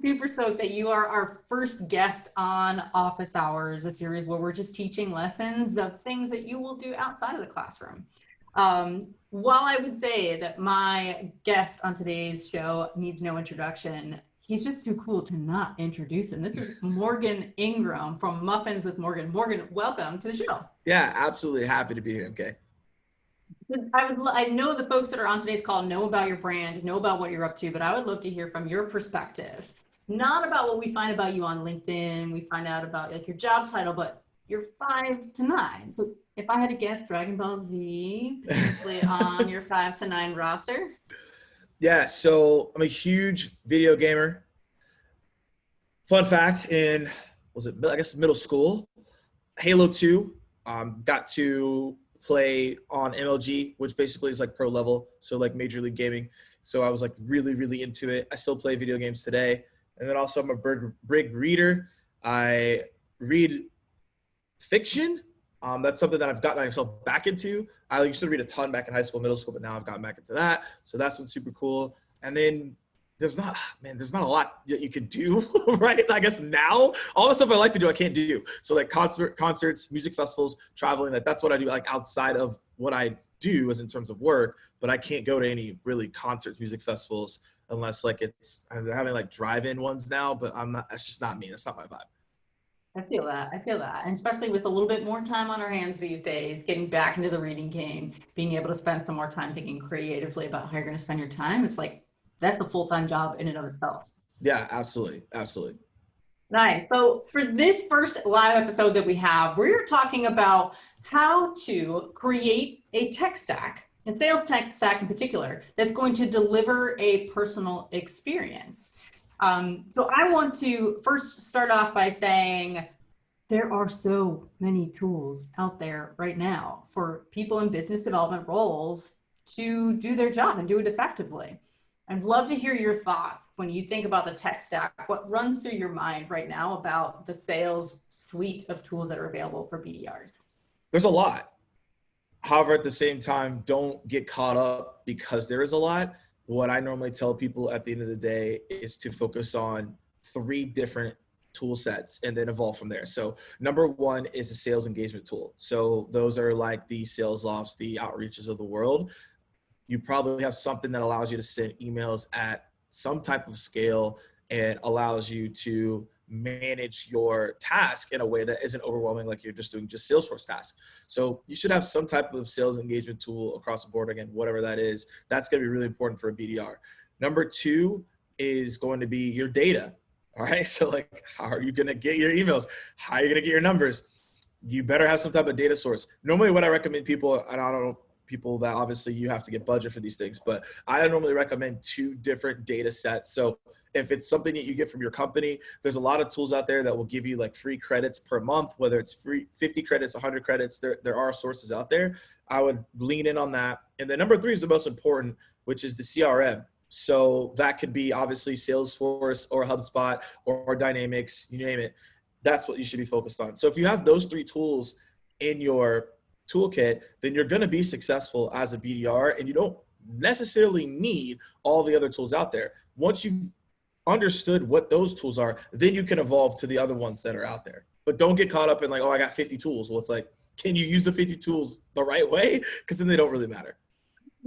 super stoked that you are our first guest on Office Hours, a series where we're just teaching lessons of things that you will do outside of the classroom. While I would say that my guest on today's show needs no introduction, he's just too cool to not introduce him. This is Morgan Ingram from Muffins with Morgan. Morgan, welcome to the show. Yeah, absolutely happy to be here, MK. I know the folks that are on today's call know about your brand, know about what you're up to, but I would love to hear from your perspective, not about what we find about you on LinkedIn, we find out about like your job title, but your 5 to 9. So if I had to guess, Dragon Ball Z potentially on your 5 to 9 roster? Yeah, so I'm a huge video gamer. Fun fact, I guess middle school, Halo 2, got to play on MLG, which basically is like pro level, so like Major League Gaming. So I was like really, really into it. I still play video games today. And then also I'm a big reader. I read fiction. That's something that I've gotten myself back into. I used to read a ton back in high school, middle school, but now I've gotten back into that. So that's been super cool. And then there's not a lot that you can do, right? I guess now, all the stuff I like to do, I can't do. So like concerts, music festivals, traveling, that's what I do like outside of what I do as in terms of work, but I can't go to any really concerts, music festivals, unless like I'm having like drive-in ones now, but that's just not me. That's not my vibe. I feel that. And especially with a little bit more time on our hands these days, getting back into the reading game, being able to spend some more time thinking creatively about how you're going to spend your time, it's like, that's a full-time job in and of itself. Yeah, absolutely. Absolutely. Nice. So for this first live episode that we have, we're talking about how to create a tech stack, a sales tech stack in particular, that's going to deliver a personal experience. So I want to first start off by saying there are so many tools out there right now for people in business development roles to do their job and do it effectively. I'd love to hear your thoughts when you think about the tech stack. What runs through your mind right now about the sales suite of tools that are available for BDRs? There's a lot. However, at the same time, don't get caught up because there is a lot. What I normally tell people at the end of the day is to focus on 3 different tool sets and then evolve from there. So number 1 is a sales engagement tool. So those are like the sales lofts, the outreaches of the world. You probably have something that allows you to send emails at some type of scale and allows you to manage your task in a way that isn't overwhelming, like you're just doing just Salesforce tasks. So you should have some type of sales engagement tool across the board. Again, whatever that is, that's going to be really important for a BDR. Number 2 is going to be your data. All right. So like, how are you going to get your emails? How are you going to get your numbers? You better have some type of data source. Normally what I recommend people, and I don't know, people that obviously you have to get budget for these things, but I normally recommend 2 different data sets. So if it's something that you get from your company, there's a lot of tools out there that will give you like free credits per month, whether it's free 50 credits, 100 credits, there are sources out there. I would lean in on that. And then number 3 is the most important, which is the CRM. So that could be obviously Salesforce or HubSpot or Dynamics, you name it. That's what you should be focused on. So if you have those 3 tools in your toolkit, then you're going to be successful as a BDR, and you don't necessarily need all the other tools out there. Once you've understood what those tools are, then you can evolve to the other ones that are out there. But don't get caught up in like, oh, I got 50 tools. Well, it's like, can you use the 50 tools the right way? Because then they don't really matter.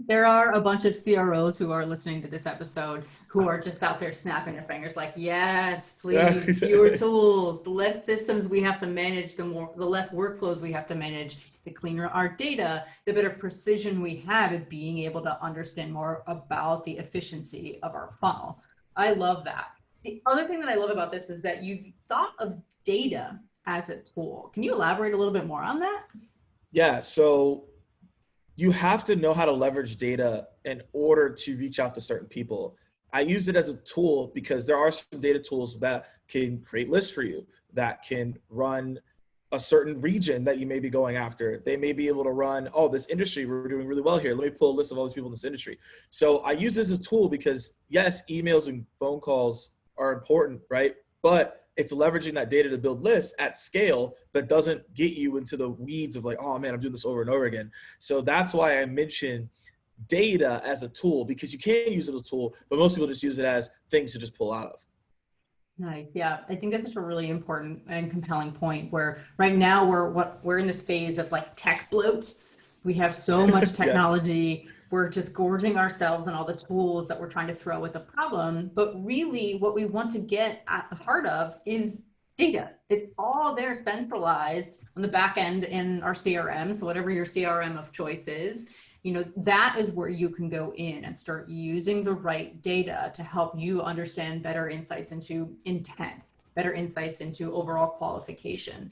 There are a bunch of CROs who are listening to this episode who are just out there snapping their fingers like, yes, please, fewer tools, the less systems we have to manage, the less workflows we have to manage, the cleaner our data, the better precision we have at being able to understand more about the efficiency of our funnel. I love that. The other thing that I love about this is that you thought of data as a tool. Can you elaborate a little bit more on that? Yeah, so you have to know how to leverage data in order to reach out to certain people. I use it as a tool because there are some data tools that can create lists for you, that can run a certain region that you may be going after. They may be able to run, oh, this industry, we're doing really well here. Let me pull a list of all these people in this industry. So I use this as a tool because yes, emails and phone calls are important, right? But it's leveraging that data to build lists at scale that doesn't get you into the weeds of like, oh man, I'm doing this over and over again. So that's why I mentioned data as a tool, because you can use it as a tool, but most people just use it as things to just pull out of. Nice. Yeah, I think that's such a really important and compelling point where right now we're in this phase of like tech bloat. We have so much Yes. technology. We're just gorging ourselves on all the tools that we're trying to throw at the problem. But really what we want to get at the heart of is data. It's all there centralized on the back end in our CRM. So whatever your CRM of choice is, that is where you can go in and start using the right data to help you understand better insights into intent, better insights into overall qualification.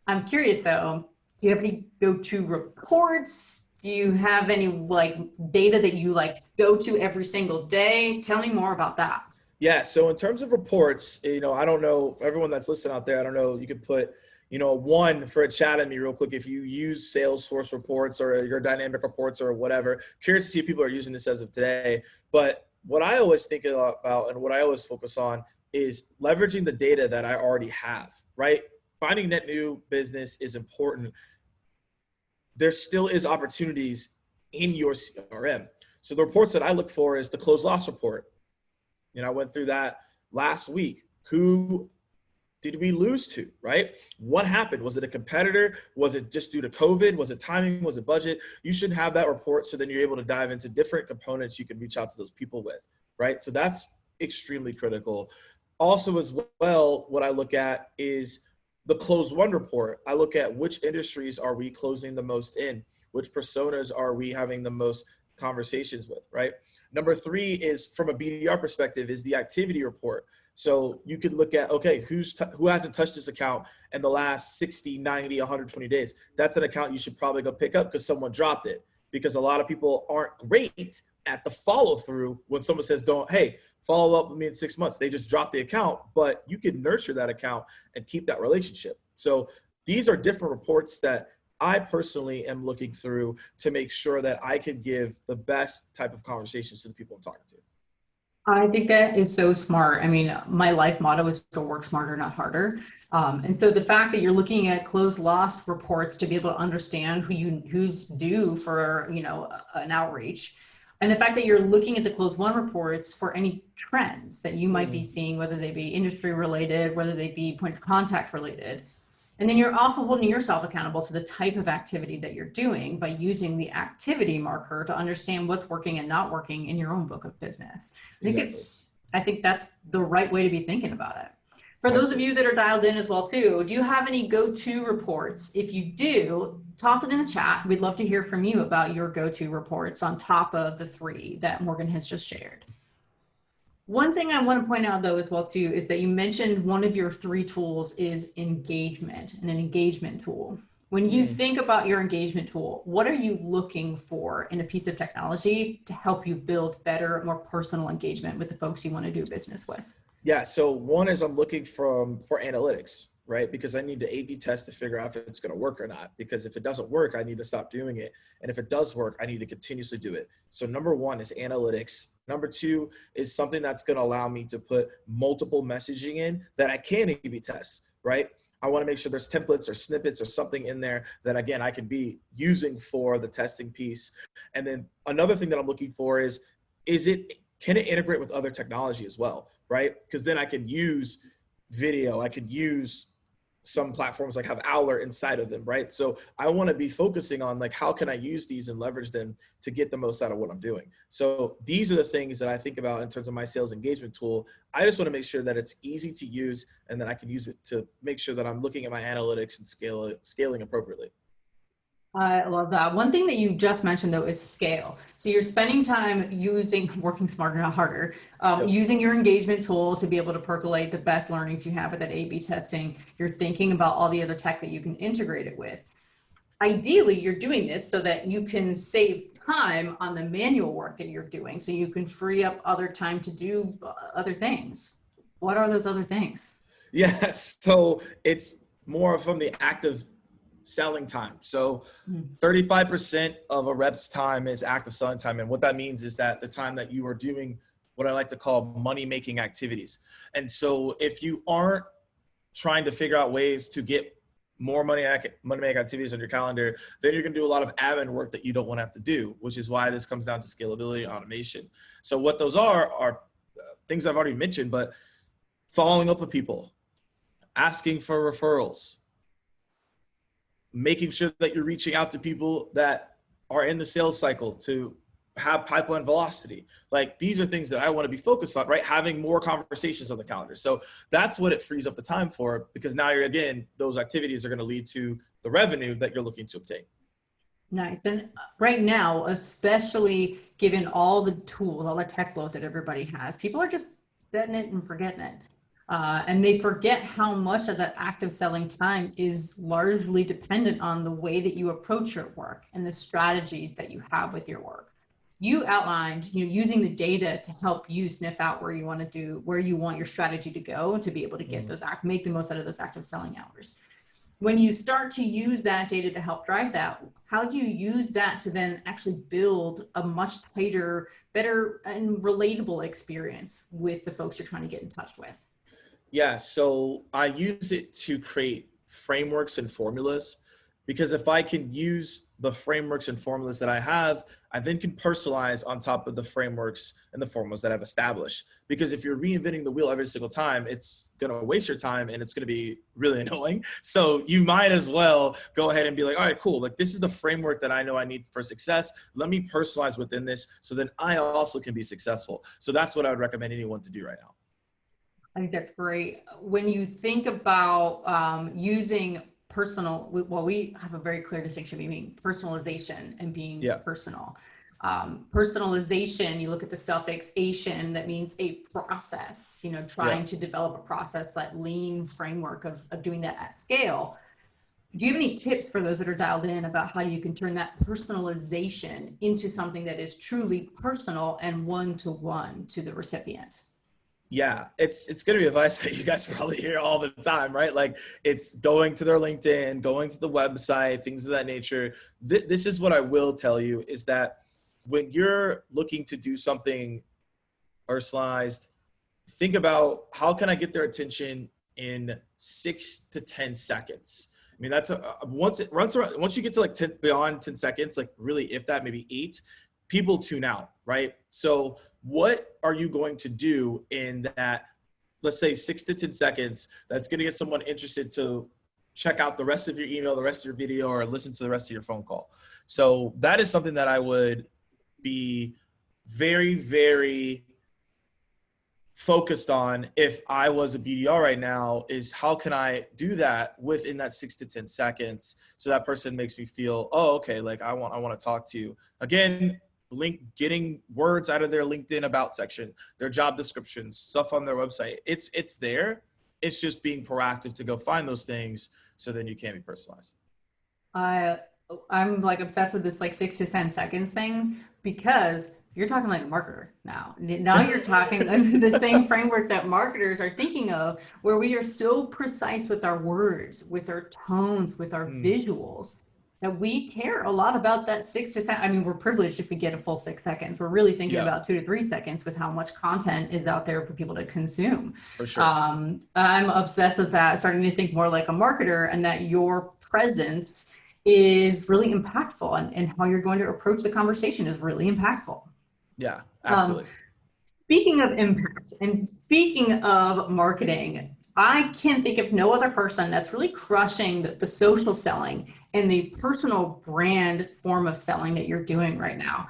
I'm curious though, do you have any go-to reports? Do you have any like data that you like go to every single day? Tell me more about that. Yeah. So in terms of reports, I don't know, for everyone that's listening out there, I don't know, you could put, one for a chat at me real quick if you use Salesforce reports or your dynamic reports or whatever. Curious to see if people are using this as of today. But what I always think about and what I always focus on is leveraging the data that I already have, right? Finding net new business is important. There still is opportunities in your CRM. So the reports that I look for is the close loss report. I went through that last week. Who did we lose to, right? What happened? Was it a competitor? Was it just due to COVID? Was it timing? Was it budget? You should have that report so then you're able to dive into different components you can reach out to those people with, right? So that's extremely critical. Also as well, what I look at is the close one report. I look at which industries are we closing the most in, which personas are we having the most conversations with, right? Number three is from a BDR perspective is the activity report. So you could look at, okay, who hasn't touched this account in the last 60, 90, 120 days? That's an account you should probably go pick up because someone dropped it. Because a lot of people aren't great at the follow through when someone says, hey, follow up with me in 6 months. They just drop the account, but you can nurture that account and keep that relationship. So these are different reports that I personally am looking through to make sure that I can give the best type of conversations to the people I'm talking to. I think that is so smart. I mean, my life motto is to work smarter, not harder. And so the fact that you're looking at closed loss reports to be able to understand who's due for, an outreach, and the fact that you're looking at the closed one reports for any trends that you might be seeing, whether they be industry related, whether they be point of contact related. And then you're also holding yourself accountable to the type of activity that you're doing by using the activity marker to understand what's working and not working in your own book of business. Exactly. I think that's the right way to be thinking about it. For Absolutely. those of you that are dialed in as well too, do you have any go-to reports? If you do, toss it in the chat. We'd love to hear from you about your go-to reports on top of the 3 that Morgan has just shared. One thing I want to point out though as well too is that you mentioned one of your 3 tools is engagement and an engagement tool. When you think about your engagement tool, what are you looking for in a piece of technology to help you build better, more personal engagement with the folks you want to do business with? Yeah, so one is I'm looking for analytics, right? Because I need to A/B test to figure out if it's going to work or not. Because if it doesn't work, I need to stop doing it. And if it does work, I need to continuously do it. So number 1 is analytics. Number 2 is something that's going to allow me to put multiple messaging in that I can A/B test, right? I want to make sure there's templates or snippets or something in there that, again, I can be using for the testing piece. And then another thing that I'm looking for is can it integrate with other technology as well, right? Because then I can use video, I could use some platforms like have Owler inside of them, right? So I want to be focusing on like, how can I use these and leverage them to get the most out of what I'm doing? So these are the things that I think about in terms of my sales engagement tool. I just want to make sure that it's easy to use and that I can use it to make sure that I'm looking at my analytics and scaling appropriately. I love that. One thing that you just mentioned though is scale. So you're spending time working smarter, not harder, using your engagement tool to be able to percolate the best learnings you have with that A/B testing. You're thinking about all the other tech that you can integrate it with. Ideally, you're doing this so that you can save time on the manual work that you're doing, so you can free up other time to do other things. What are those other things? Yes, so it's more from the active selling time. So 35% of a rep's time is active selling time. And what that means is that the time that you are doing what I like to call money-making activities. And so if you aren't trying to figure out ways to get more money-making activities on your calendar, then you're going to do a lot of admin work that you don't want to have to do, which is why this comes down to scalability and automation. So what those are things I've already mentioned, but following up with people, asking for referrals, making sure that you're reaching out to people that are in the sales cycle to have pipeline velocity. Like, these are things that I want to be focused on, right? Having more conversations on the calendar. So that's what it frees up the time for, because now you're, again, those activities are going to lead to the revenue that you're looking to obtain. Nice. And right now, especially given all the tools, all the tech bloat that everybody has, people are just setting it and forgetting it. And they forget how much of that active selling time is largely dependent on the way that you approach your work and the strategies that you have with your work. You outlined, using the data to help you sniff out where you want your strategy to go to be able to get make the most out of those active selling hours. When you start to use that data to help drive that, how do you use that to then actually build a much tighter, better, and relatable experience with the folks you're trying to get in touch with? Yeah, so I use it to create frameworks and formulas, because if I can use the frameworks and formulas that I have, I then can personalize on top of the frameworks and the formulas that I've established. Because if you're reinventing the wheel every single time, it's going to waste your time and it's going to be really annoying. So you might as well go ahead and be like, all right, cool. Like, this is the framework that I know I need for success. Let me personalize within this so then I also can be successful. So that's what I would recommend anyone to do right now. I think that's great. When you think about using we have a very clear distinction between personalization and being personal. Personalization, you look at the suffix-ation, that means a process, trying to develop a process, that lean framework of doing that at scale. Do you have any tips for those that are dialed in about how you can turn that personalization into something that is truly personal and one-to-one to the recipient? Yeah, it's going to be advice that you guys probably hear all the time, right? Like, it's going to their LinkedIn, going to the website, things of that nature. This is what I will tell you, is that when you're looking to do something personalized, think about, how can I get their attention in 6 to 10 seconds? I mean, that's once you get to like 10, beyond 10 seconds, like really, if that, maybe 8, people tune out, right? So what are you going to do in that, let's say 6 to 10 seconds, that's going to get someone interested to check out the rest of your email, the rest of your video, or listen to the rest of your phone call? So that is something that I would be very, very focused on if I was a BDR right now, is how can I do that within that 6 to 10 seconds so that person makes me feel, oh, okay, like I want to talk to you. Again, getting words out of their LinkedIn about section, their job descriptions, stuff on their website. It's there. It's just being proactive to go find those things so then you can be personalized. I'm like obsessed with this like 6 to 10 seconds things, because you're talking like a marketer now. Now you're talking the same framework that marketers are thinking of, where we are so precise with our words, with our tones, with our visuals, that we care a lot about that 6 to 10. I mean, we're privileged if we get a full 6 seconds. We're really thinking about 2 to 3 seconds with how much content is out there for people to consume. For sure. I'm obsessed with that, starting to think more like a marketer, and that your presence is really impactful, and how you're going to approach the conversation is really impactful. Yeah, absolutely. Speaking of impact and speaking of marketing, I can think of no other person that's really crushing the social selling and the personal brand form of selling that you're doing right now.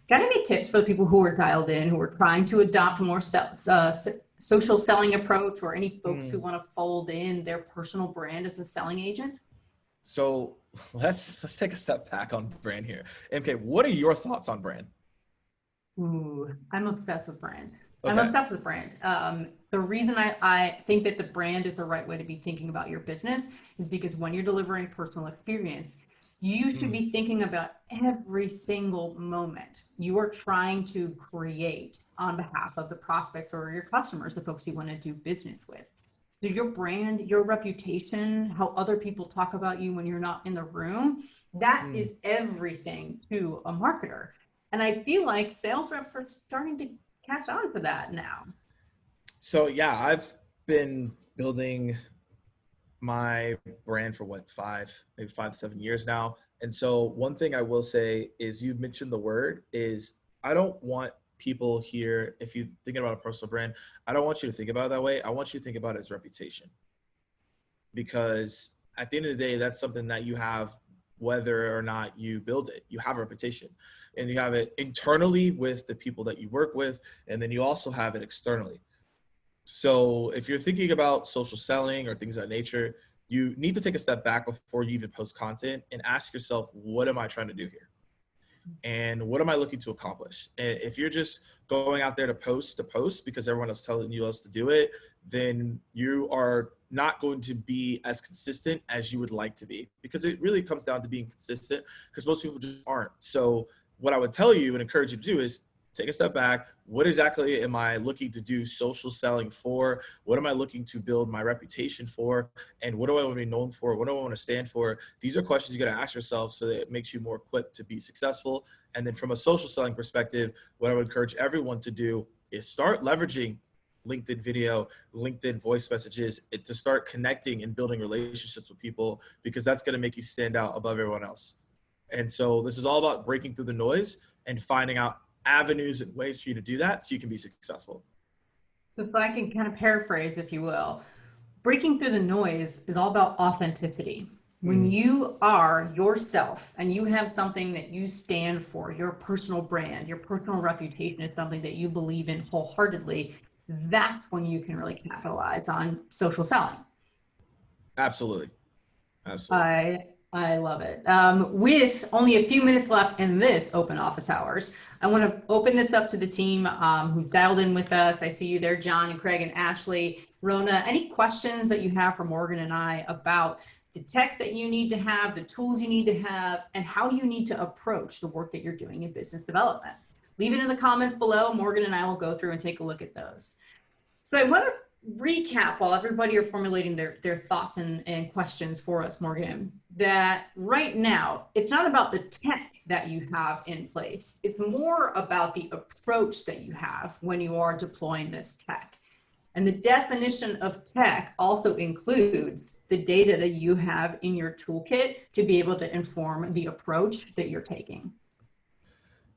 Got any tips for the people who are dialed in, who are trying to adopt a more social selling approach, or any folks who want to fold in their personal brand as a selling agent? So let's take a step back on brand here. MK, what are your thoughts on brand? Ooh, I'm obsessed with brand. Okay. I'm obsessed with brand. The reason I think that the brand is the right way to be thinking about your business is because when you're delivering personal experience, you should be thinking about every single moment you are trying to create on behalf of the prospects or your customers, the folks you want to do business with. So your brand, your reputation, how other people talk about you when you're not in the room, that is everything to a marketer. And I feel like sales reps are starting to catch on to that now. So yeah, I've been building my brand for maybe 5 to 7 years now. And so one thing I will say is, you mentioned the word, is I don't want people here, if you're thinking about a personal brand, I don't want you to think about it that way. I want you to think about it as reputation, because at the end of the day, that's something that you have whether or not you build it. You have a reputation, and you have it internally with the people that you work with, and then you also have it externally. So if you're thinking about social selling or things of that nature, you need to take a step back before you even post content and ask yourself, what am I trying to do here? And what am I looking to accomplish? And if you're just going out there to post because everyone else telling you else to do it, then you are not going to be as consistent as you would like to be, because it really comes down to being consistent, because most people just aren't. So what I would tell you and encourage you to do is take a step back. What exactly am I looking to do social selling for? What am I looking to build my reputation for? And what do I want to be known for? What do I want to stand for? These are questions you got to ask yourself so that it makes you more equipped to be successful. And then from a social selling perspective, what I would encourage everyone to do is start leveraging LinkedIn video, LinkedIn voice messages, to start connecting and building relationships with people, because that's going to make you stand out above everyone else. And so this is all about breaking through the noise and finding out avenues and ways for you to do that so you can be successful. If I can kind of paraphrase, if you will, breaking through the noise is all about authenticity. When you are yourself and you have something that you stand for, your personal brand, your personal reputation is something that you believe in wholeheartedly, that's when you can really capitalize on social selling. Absolutely. Absolutely. I love it. With only a few minutes left in this open office hours, I want to open this up to the team who's dialed in with us. I see you there, John and Craig and Ashley. Rona, any questions that you have for Morgan and I about the tech that you need to have, the tools you need to have, and how you need to approach the work that you're doing in business development? Leave it in the comments below. Morgan and I will go through and take a look at those. So I want to recap while everybody are formulating their thoughts and questions for us, Morgan, that right now, it's not about the tech that you have in place. It's more about the approach that you have when you are deploying this tech. And the definition of tech also includes the data that you have in your toolkit to be able to inform the approach that you're taking.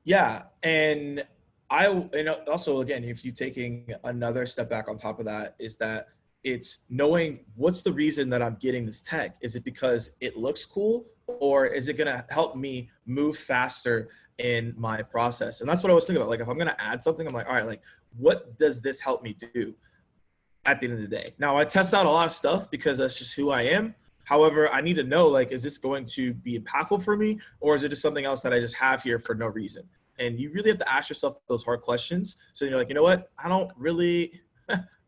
Yeah. And also, again, if you're taking another step back on top of that, is that it's knowing what's the reason that I'm getting this tech. Is it because it looks cool, or is it going to help me move faster in my process? And that's what I was thinking about. Like, if I'm going to add something, I'm like, all right, like, what does this help me do at the end of the day? Now, I test out a lot of stuff because that's just who I am. However, I need to know, like, is this going to be impactful for me, or is it just something else that I just have here for no reason? And you really have to ask yourself those hard questions. So you're like, you know what? I don't really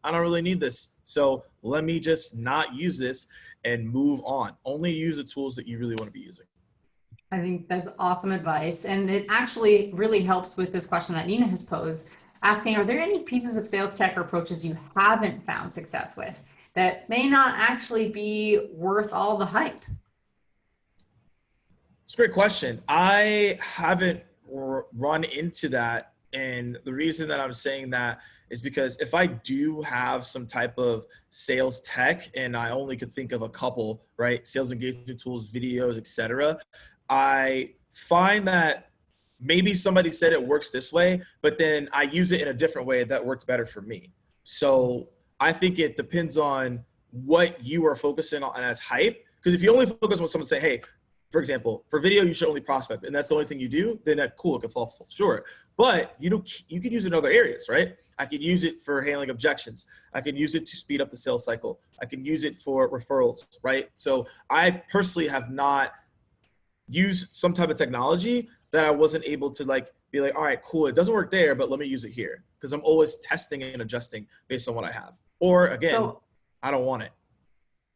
need this. So let me just not use this and move on. Only use the tools that you really want to be using. I think that's awesome advice. And it actually really helps with this question that Nina has posed, asking, are there any pieces of sales tech or approaches you haven't found success with that may not actually be worth all the hype? It's a great question. I haven't run into that. And the reason that I'm saying that is because if I do have some type of sales tech, and I only could think of a couple, right? Sales engagement tools, videos, etc. I find that maybe somebody said it works this way, but then I use it in a different way that worked better for me. So I think it depends on what you are focusing on as hype. Because if you only focus on someone saying, hey, for example, for video, you should only prospect, and that's the only thing you do, then that cool, it can fall short. But you can use it in other areas, right? I could use it for handling objections. I can use it to speed up the sales cycle. I can use it for referrals, right? So I personally have not used some type of technology that I wasn't able to be like, all right, cool, it doesn't work there, but let me use it here. Because I'm always testing and adjusting based on what I have. Or again, I don't want it.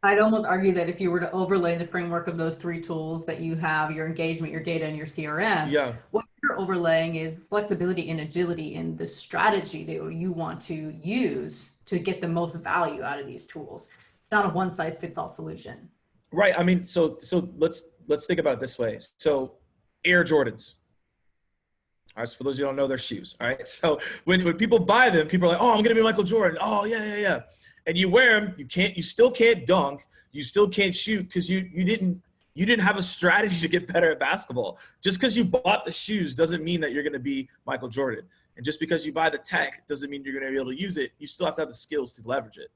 I'd almost argue that if you were to overlay the framework of those three tools that you have, your engagement, your data, and your CRM, what you're overlaying is flexibility and agility in the strategy that you want to use to get the most value out of these tools. It's not a one-size-fits-all solution. Right. I mean, so let's think about it this way. So Air Jordans. All right, so for those who don't know, their shoes. All right. So when people buy them, people are like, oh, I'm going to be Michael Jordan. Oh, yeah. And you wear them, you still can't dunk, you still can't shoot because you didn't You didn't have a strategy to get better at basketball. Just because you bought the shoes doesn't mean that you're going to be Michael Jordan. And just because you buy the tech doesn't mean you're going to be able to use it. You still have to have the skills to leverage it.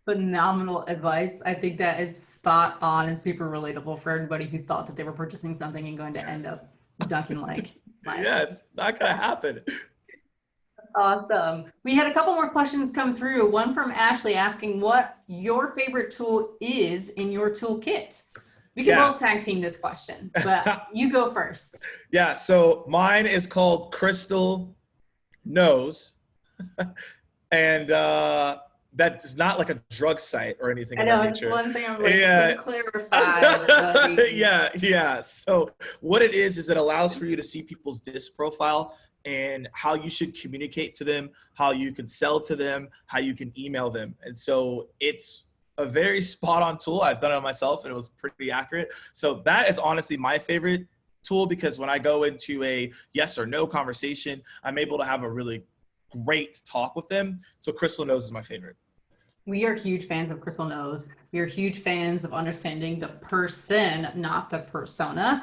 Phenomenal advice. I think that is spot on and super relatable for everybody who thought that they were purchasing something and going to end up dunking like Mike. Yeah, it's not going to happen. Awesome. We had a couple more questions come through. One from Ashley asking what your favorite tool is in your toolkit. We can both tag team this question, but you go first. Yeah, so mine is called Crystal Knows. And that is not like a drug site or anything of that nature. I know, it's one thing I'm like, to clarify. Yeah. So what it is it allows for you to see people's disc profile and how you should communicate to them, how you can sell to them, how you can email them. And so it's a very spot on tool. I've done it myself and it was pretty accurate. So that is honestly my favorite tool, because when I go into a yes or no conversation, I'm able to have a really great talk with them. So Crystal Knows is my favorite. We are huge fans of Crystal Knows. We are huge fans of understanding the person, not the persona,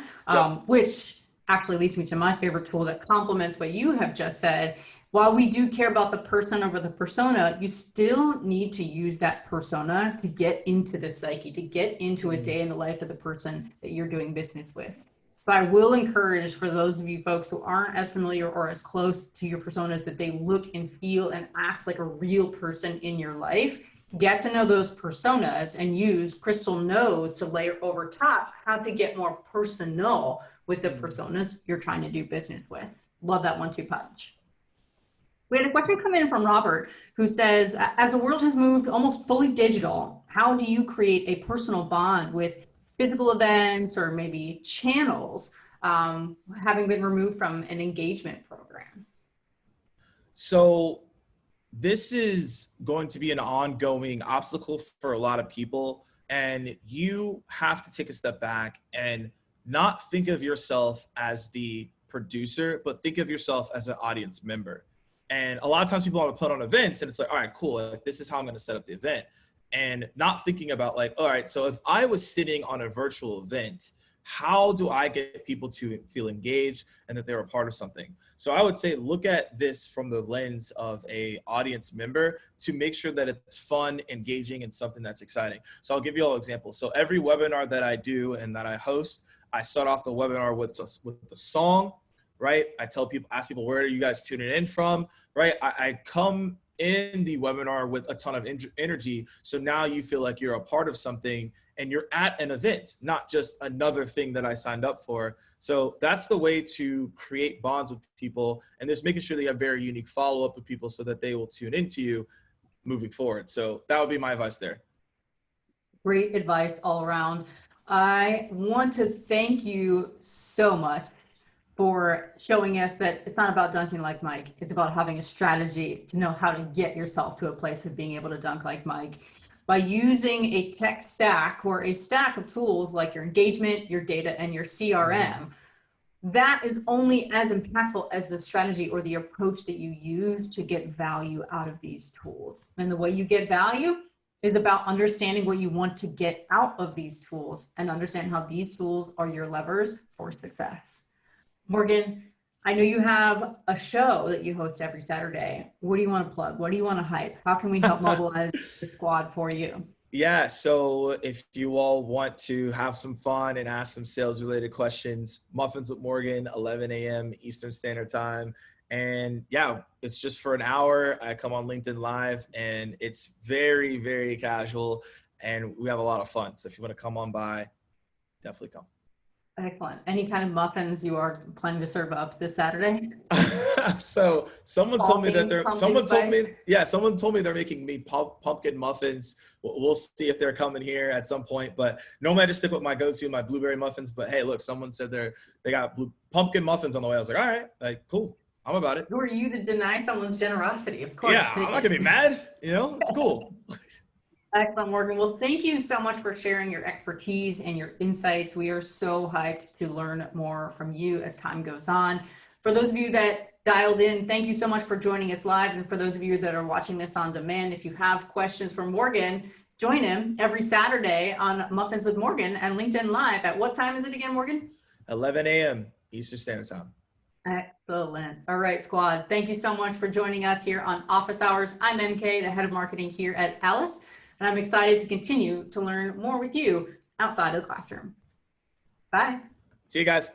which actually leads me to my favorite tool that complements what you have just said. While we do care about the person over the persona, you still need to use that persona to get into the psyche, to get into a day in the life of the person that you're doing business with. But I will encourage, for those of you folks who aren't as familiar or as close to your personas, that they look and feel and act like a real person in your life. Get to know those personas and use Crystal Knows to layer over top how to get more personal with the personas you're trying to do business with. Love that 1-2 punch. We had a question come in from Robert who says, as the world has moved almost fully digital, how do you create a personal bond with physical events or maybe channels having been removed from an engagement program? So this is going to be an ongoing obstacle for a lot of people. And you have to take a step back and not think of yourself as the producer, but think of yourself as an audience member. And a lot of times people want to put on events and it's like, all right, cool. Like, this is how I'm going to set up the event. And not thinking about like, all right, so if I was sitting on a virtual event, how do I get people to feel engaged and that they're a part of something? So I would say, look at this from the lens of a audience member to make sure that it's fun, engaging, and something that's exciting. So I'll give you all examples. So every webinar that I do and that I host, I start off the webinar with the song, right? I tell people, ask people, where are you guys tuning in from, right? I come in the webinar with a ton of energy. So now you feel like you're a part of something and you're at an event, not just another thing that I signed up for. So that's the way to create bonds with people, and just making sure that you have very unique follow-up with people so that they will tune into you moving forward. So that would be my advice there. Great advice all around. I want to thank you so much for showing us that it's not about dunking like Mike. It's about having a strategy to know how to get yourself to a place of being able to dunk like Mike by using a tech stack or a stack of tools like your engagement, your data, and your CRM. That is only as impactful as the strategy or the approach that you use to get value out of these tools. And the way you get value is about understanding what you want to get out of these tools and understand how these tools are your levers for success. Morgan, I know you have a show that you host every Saturday. What do you want to plug? What do you want to hype? How can we help mobilize the squad for you? Yeah, so if you all want to have some fun and ask some sales related questions, Muffins with Morgan, 11 a.m. Eastern Standard Time. And yeah, it's just for an hour. I come on LinkedIn Live and it's very, very casual and we have a lot of fun. So if you want to come on by, definitely come. Excellent. Any kind of muffins you are planning to serve up this Saturday? So someone told me they're making me pumpkin muffins. We'll see if they're coming here at some point, but normally I just stick with my go-to, my blueberry muffins. But hey, look, someone said they got pumpkin muffins on the way. I was like, all right, like, cool. I'm about it. Who are you to deny someone's generosity? Of course. Yeah, I'm not gonna be mad. You know, it's cool. Excellent, Morgan. Well, thank you so much for sharing your expertise and your insights. We are so hyped to learn more from you as time goes on. For those of you that dialed in, thank you so much for joining us live. And for those of you that are watching this on demand, if you have questions for Morgan, join him every Saturday on Muffins with Morgan and LinkedIn Live. At what time is it again, Morgan? 11 a.m. Eastern Standard Time. Excellent. All right, squad. Thank you so much for joining us here on Office Hours. I'm MK, the head of marketing here at Alice, and I'm excited to continue to learn more with you outside of the classroom. Bye. See you guys.